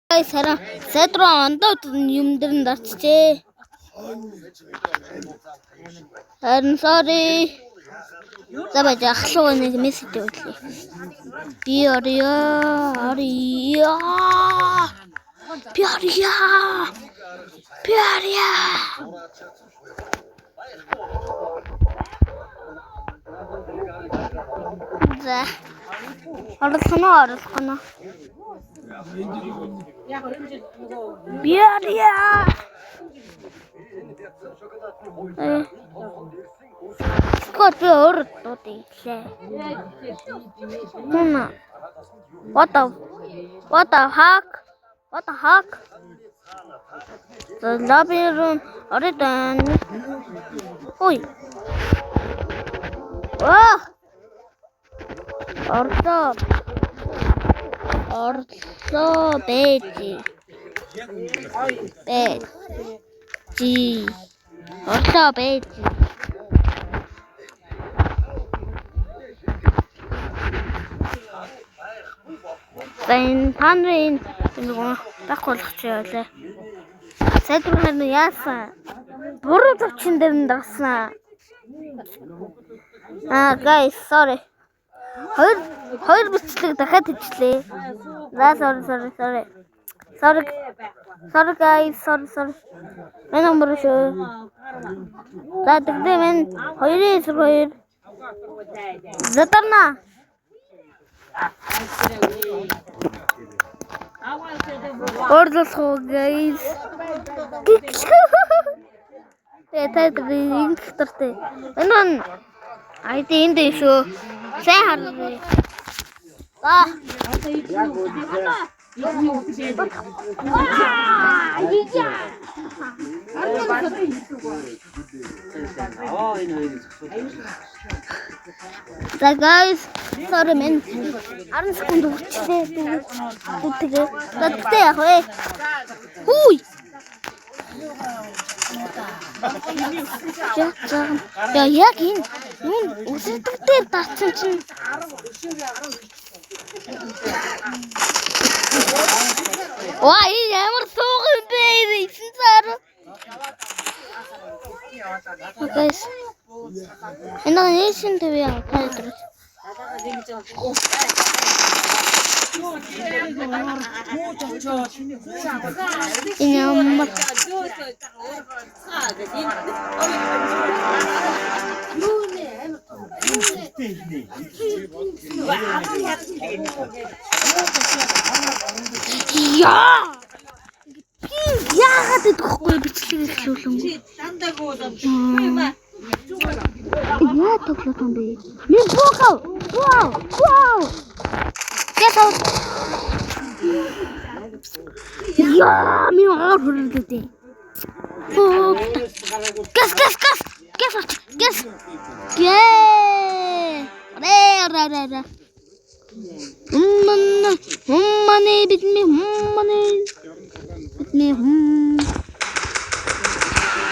Сара садруу ондод юм дээр нь дарчжээ. Харин sorry. Забаж ахлуу нэг мессеж өглээ. Пиария. За. Орлоно. Пиария. Сколько орд тут ишлээ. What the heck? The lobby room done. Oi. Oh. Orto beji. Orto beji. Then Henry takуулах явлаа. Сайдруулах нь яасан? Буруу зовчин дээр нь дагснаа. Guys, sorry. Хоёр бичлэг дахиад хийчлээ. Sorry. Sorry guys, sorry. Мен номер шүү. За тэгтээ мен 2-2. Задарна. Орлоо guys. Тэтэдрийн ихтэй. Энэ айд энд шүү. Сайн харна. So guys, sorry man. 10 секунд үргэлжлээ. Тэгээ. Тэгтээ яг вэ. Хүй. Яг энэ үсэрдэгтэй датсан чинь Ваа энэ ямар сууган бэ? Эцэн цаар. Guys. Энэ нэшин төв яа тайлбар. Яагаад идэхгүй бичлэг эхлүүлэнгүй. Яа тоглосон бэ? Мен богоо. Вау. Get out. Яа, ми оор хүрэлтэй. Гас. Ра. Humane bit me.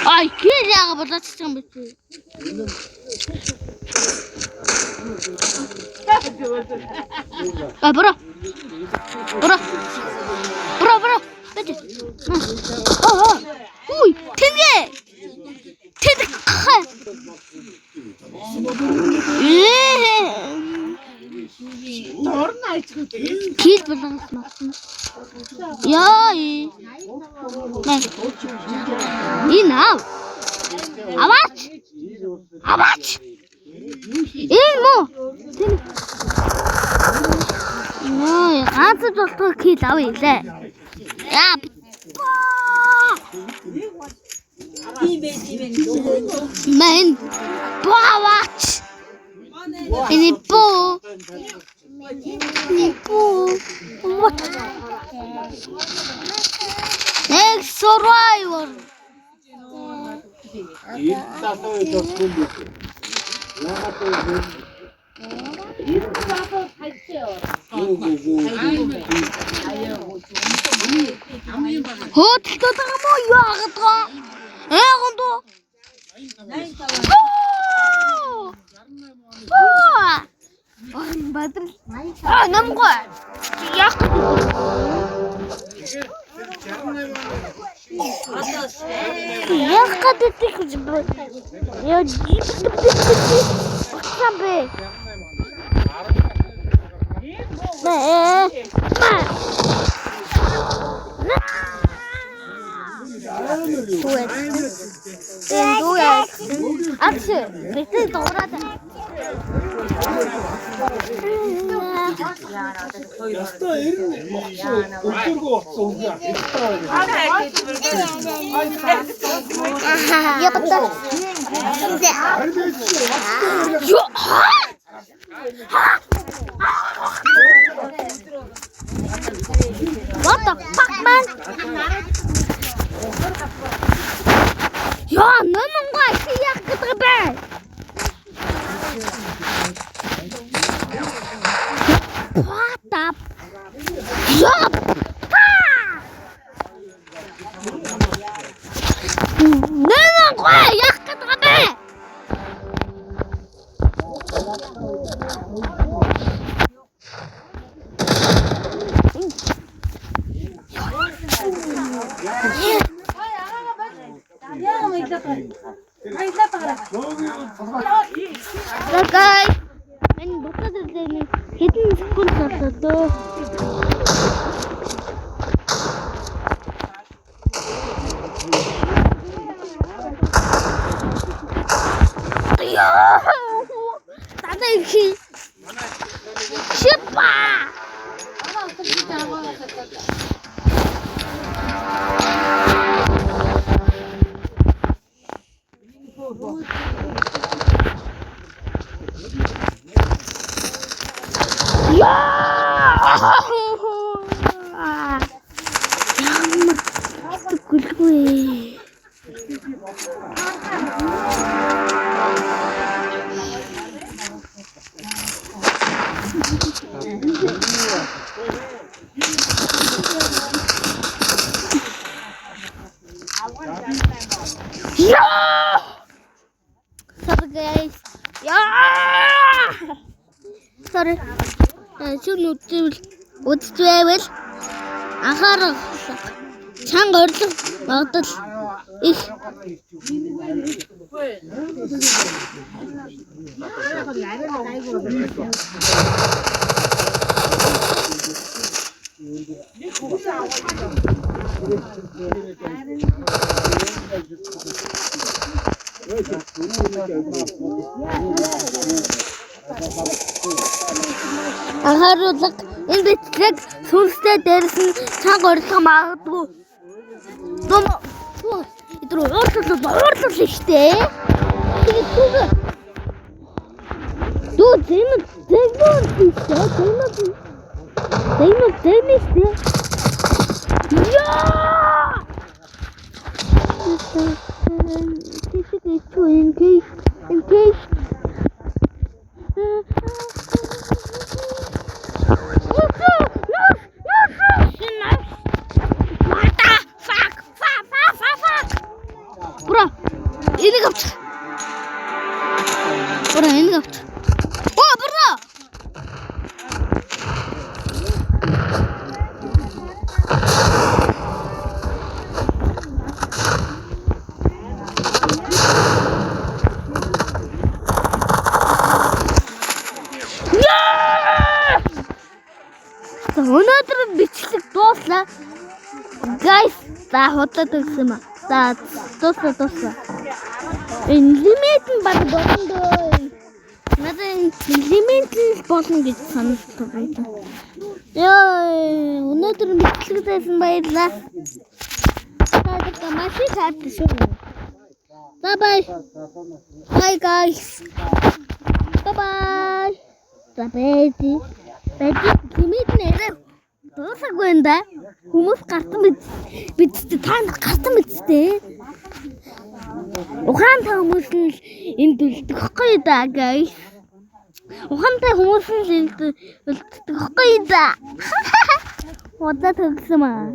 Ay, kiraga batacağım bitti. Bro. Bitti. Uy, tenge. Кил баланс масан. Яа. Инав. Аваач. Ийм үү? Ганц болтгоо кил авъя лээ. Яа. Мен баваач. Ini po. What? Next survivor. Хөдөлтөд байгаа мó яагаад гаа? Гондоо. Бадрал. Намгүй. Яах вэ? Яг гаддаг гэж бай. Яа жибээ. Акси, битээ дуурайд. Яста ирнэ. Өдөргөө болсон үгүй. Ябта. What the fuck, man? Ja, нэмэн гоо яах гэдэг бэ? What the? Ja. Нэмэн гоо яах гэдэг бэ? Guys, энэ бүгд дээр хэдэн секунд болоо. Яа! Тадаа их. Шипа! Sorry guys. Sorry. Шүн үдчихвэл анхаарал чанга орлог магадл их. Анхааруулга энэ бичлэг сүнстэй дээрс нь чанга орлого магадгүй. Дум идруу уурлал штэ. Тэгээд түгэ. Дүү зэмэн штэ. Зэмэн штэ. Яа! In case. Bro, ini kapç. Oh, bro. Өнөөдөр бичлэг дууслаа. Guys, за худалдаа төгсөн юм. За дуусна. Энэ лимит нь баг болно дөө. Надад лимит нь болно гэж санагдсан байна. Яа, өнөөдөр бичлэг дайсан баярлаа. Та маш их хайртай шүү. Bye. Bye guys. Bye. За бэди лимит нэрээ дуусаагүй энэ да. Хүмүүс гартан бидтэй та нар гартан бидтэй. Ухаантай хүмүүс нь энд үлдэх хэвгүй да guys. Ухаантай хүмүүс нь энд үлдэх хэвгүй да. Удаа төгсөн маа.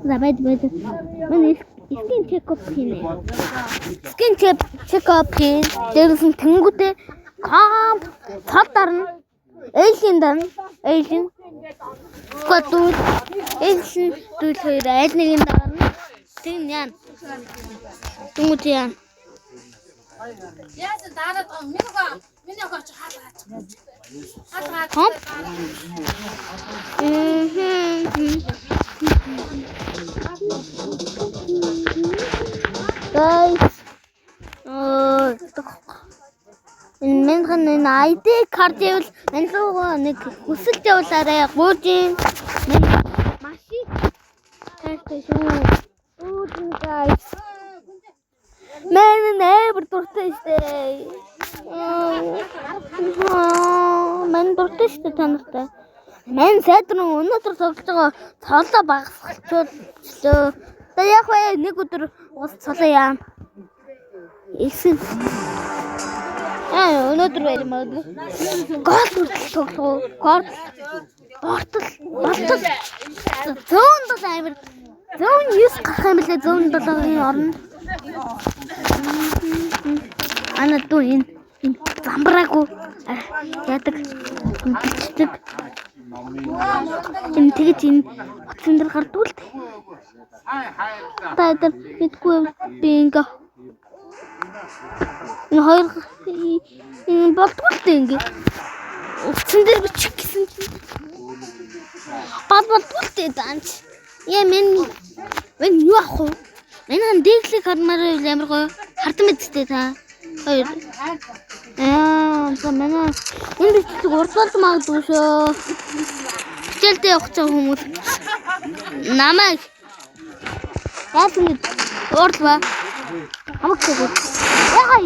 За бэд. Миний скин чекап хийнэ. Скин чекап хийн. Дээрээс нь тэнгүүтээ комп цал дарна. Эйлин дан. Эйлин. Гот. Эйлин дүүл хоёр аль нэгийн дарна. Тэгн яа. Дүнgut яа. Яа дараад миний гооч хаалгаач. Хаалгаач. Хоп. Guys. Энэ мен ID card явал энэ руу нэг хүсэлт явуулаарай. Гуйжин. Машин. Хайртай шүү. Үүдэн guys. Мен нээр дуртай штэ. Мен дуртай штэ танартай. Мен сайдрын өнөөдөр тоглож байгаа цолоо багасгалчлаа. За яг вэ нэг өдөр ус цолоо яа. Эсэл. Өнөөдөр байр магадгүй. Гол хүртэл тоглоо. Гол. Бортол. Зүүн бол амир. Зүүн 9 гарах юм лээ. Зүүн 7-ын орно. Ана туу энэ замбраагүй яадаг бичдэг. Энэ тэгэж энэ хотын дээр гардаг л. Та тэр мэдгүй би ингээ. Энэ хоёр энэ болдгоо л дээ ингээ. Утсан дээр бичих гэсэн чинь. Болдгоо л дээ данч. Яа мен юу ах вэ? Энэ дэглэг хармаар ямар гоё хартан мэдтэй та. Хоёр. За манай энэ бичлэг урдвалт магадгүй шүү. Хичээлдээ явах цаг хүмүүс. Намайг яах юм урдва. Амгтайг. Яа.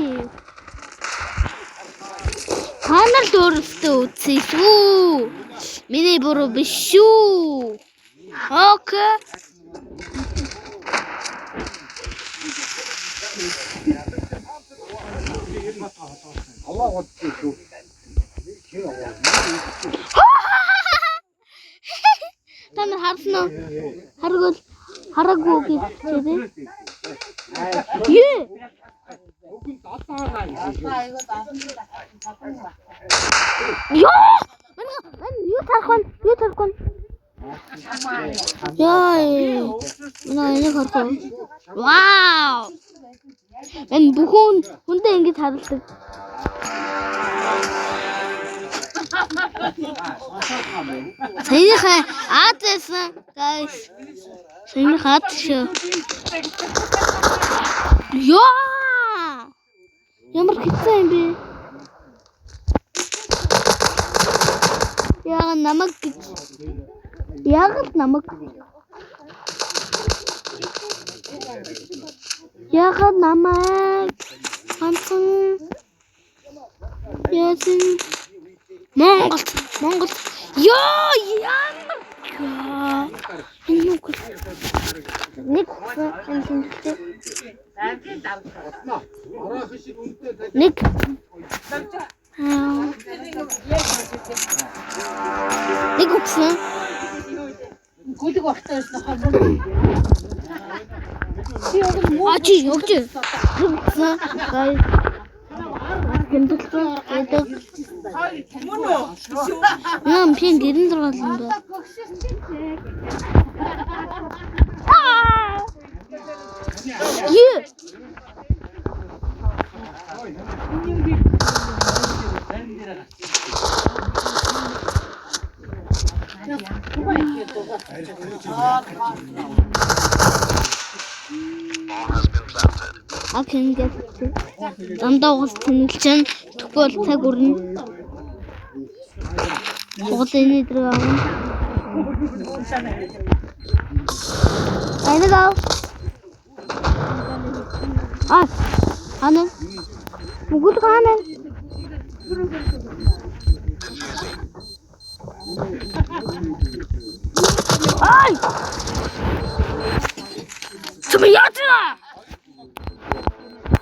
Ханал өөртөө үзье шүү. Миний буруу биш шүү. Окей. Танай харсан уу? Хараагүй гэж хэлээ. Юу? Мен юу тарах вэ? Яа. Манай харах. Вау. Энэ бүхэн хүндээ ингэж харалдаг. Саяхан аадсан guys. Саяхан аадсан. Яа! Ямар хэцүү юм бэ? Яа намайг гэж. Яагаад намайг? Яагаад намайг? Ганцхан яасан Монгол ёо ямар нэг үгсэн гүдэг багтаа байсан хаа чи өгч гай гэнтэлтэй гэдэг нам пин гэрэн зургаалсан да Akin geldi. Damda olsun için tukul tegurun. Oğlunu duralım. Aynı kal. Ay, hanım. Bugün hanım. Ay! Şimdi yatına.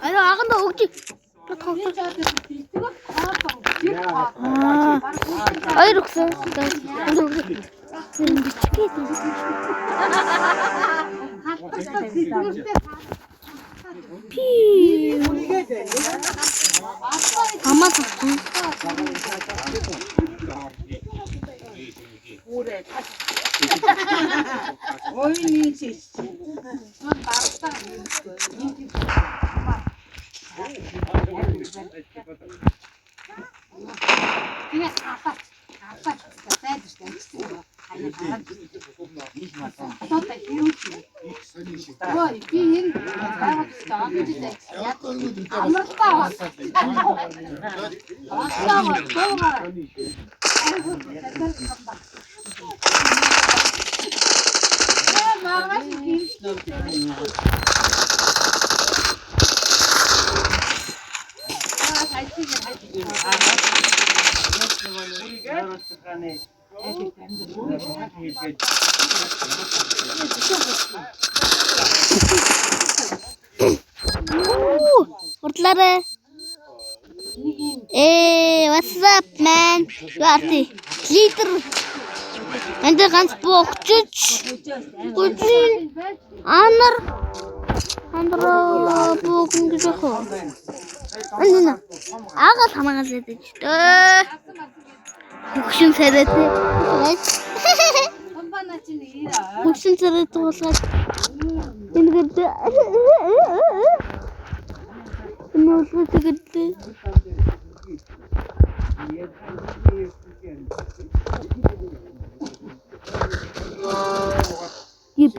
아니 아간다 억지. 아이 룩스. 피. Хамаа тавсан. Ой нэг чи. Ман баралтаа. Тэгээд апаа. Ой, би энэ байгаад стаа гэж яг амралтаа. Уртлаарай. What's up man? Яарти. Лидер. Энд ганц богчж. Гүжин. Анар богн гэж хоо. Анна. Ага хамаагаа зэдэг. Хөгшин сарайтай. Амбана чи нэрээ. Хөгшин сарайтай болгоод ингээд нөөсөө тэгдэ. Yep.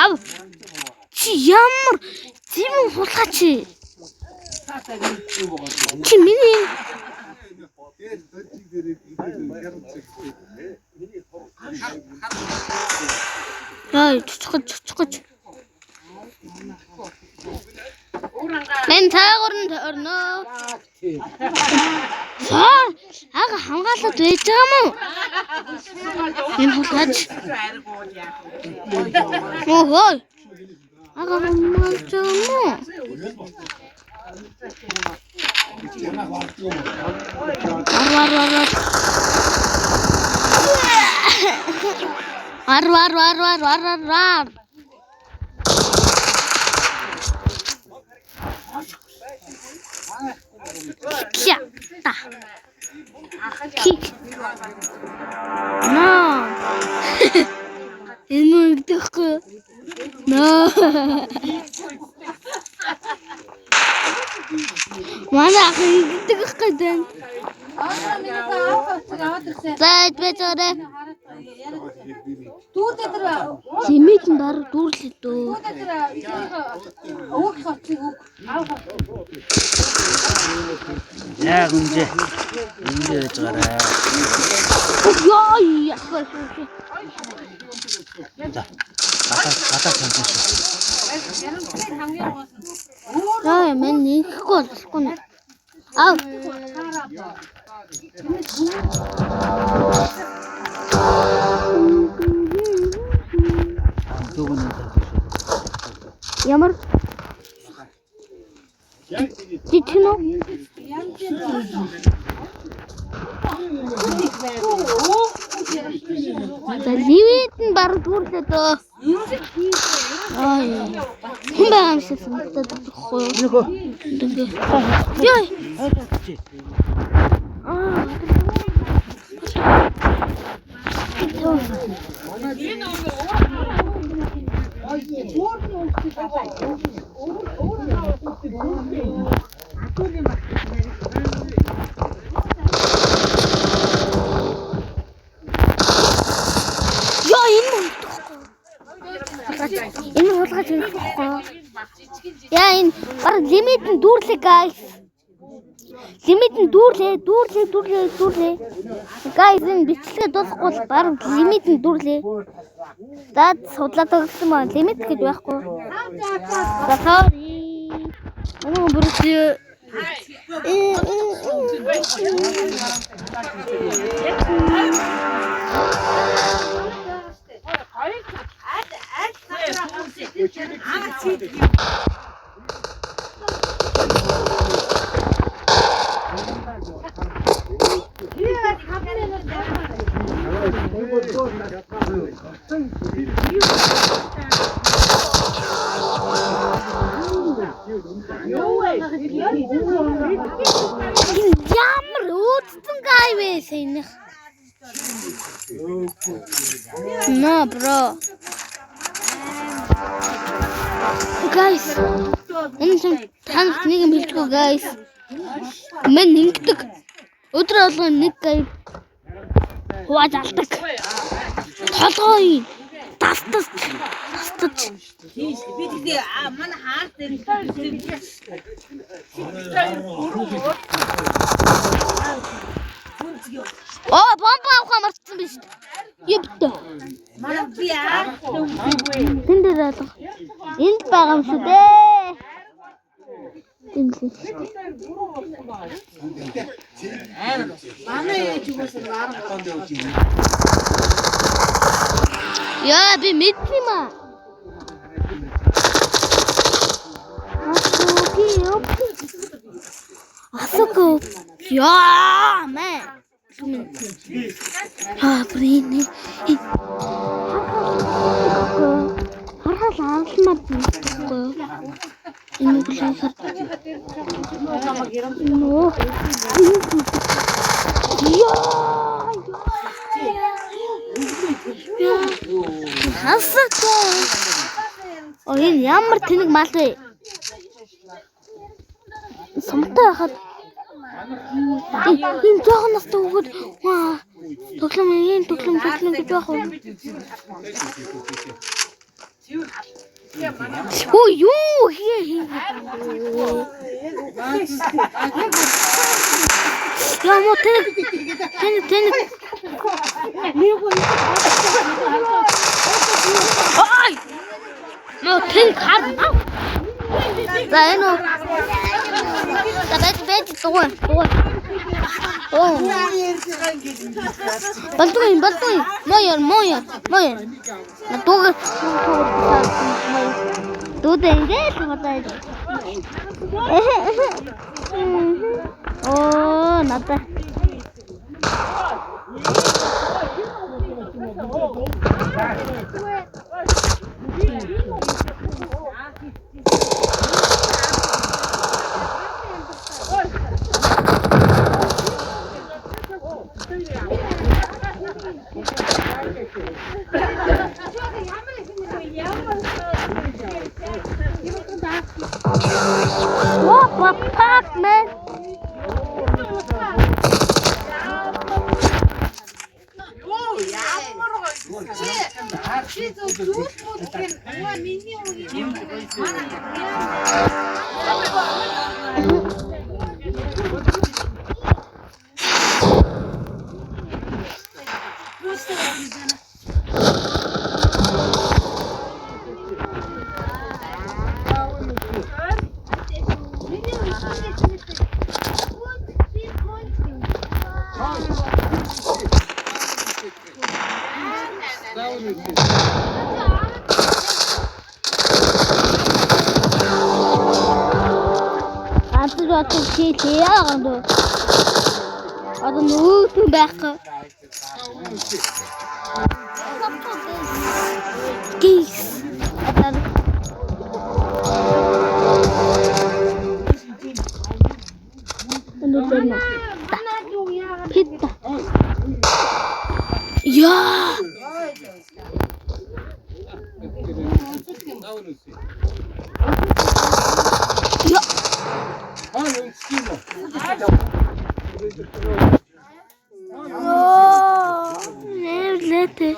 Ав. Чи ямар зэм хулгаач. Чи миний Яа, чуцгаж. Мен таагуурн орноо. Саа, ага хамгаалаад байж байгаа мó. Энэ хулгаач. Ой. Ага хамгаалж байгаа мó. Ар. Кя. Та. Кик. Но. Энэ үгдэхгүй. Но. Манай хийдэг гэдэг. Зайд бэжэрэ. Хэмээн баг дүүрлээ дөө. Яг үнжээ яаж гараа. Яа, яах вэ? Ата чамтай шүү. Яа, мен нэхгүй болохгүй. Ав. Ямар Тично. Заливитэн баг дүүрлээ дөө. Ай. Хэн байгаа юм шиг санагдаад байхгүй юу? Яа. Энэ хулгайч байхгүй. Яа энэ баг лимитэн дүүрлээ guys. Лимит нь дүүрлээ. Guys, энэ бичлэгээ дуусахгүй бол баг лимит нь дүүрлээ. За судлаад өгсөн маа лимит гэж байхгүй. За sorry. Бүрээ. Ямар өөдсөн гай вэ сэнийх. No bro. Guys. Энэ танах нэг юм хэлчихв guys. Мэн нэгдэг. Өдөр болгон нэг гай хувааж алдаг. Толгой тастаж. Би тэгээ манай хаар дээр Бомба авах марцсан биз дээ. Ебдэ. манай би Тэнд дээр алга. Энд байгаа юм шүү дээ. Энд л. манай ээж юугаас Яа би мэдсэн юм аа. Асуко. Яа мэ. Брини. Харахад алмаа бүтэхгүй. Энэ бүлээн сар. Нөө. Хасако. Энэ ямар тэнэг мал вэ? Сумтай хахад энэ жоохон настай хүүхэд тоглоом гэж байх уу? Оо юу хий. Ямо тэнэг. Ай! Нөө тэнэг хар. За энэ бэд дугуй. Балдуй. Моёр. Надуг. Дүүд ингэж хатаад. Оо надаа. What the fuck, man? Одоо нүүтэн байхгүй. Гис. Пита. Яа. Лете.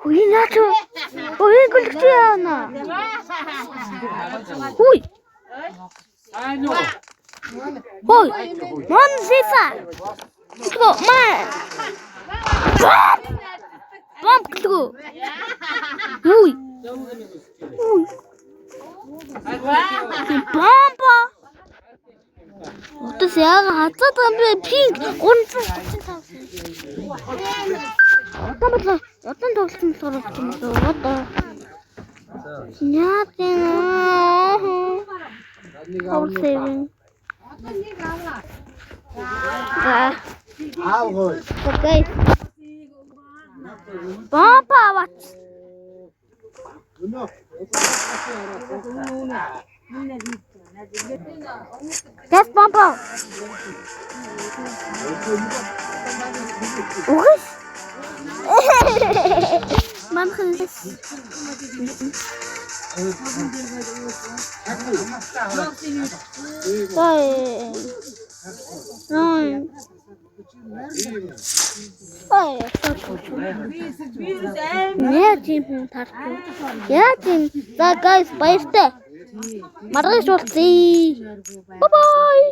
Ой, нато. Ой, коллекция она. Ой. Хой. Мон сиса. Тго маа. Бомб тго. Ой. Бомба. Отос яг хацаад байгаа би пинг 335. Одан тоглосон болохоор юм доо. Одоо. Яа тийм. Хавсэвэн. Окей. Бомба аваад. Газ бомба. Угс. Манхас. Яа тийм тартай. Яа тийм. За guys баяртай. Маргааш уулзъя. Bye bye.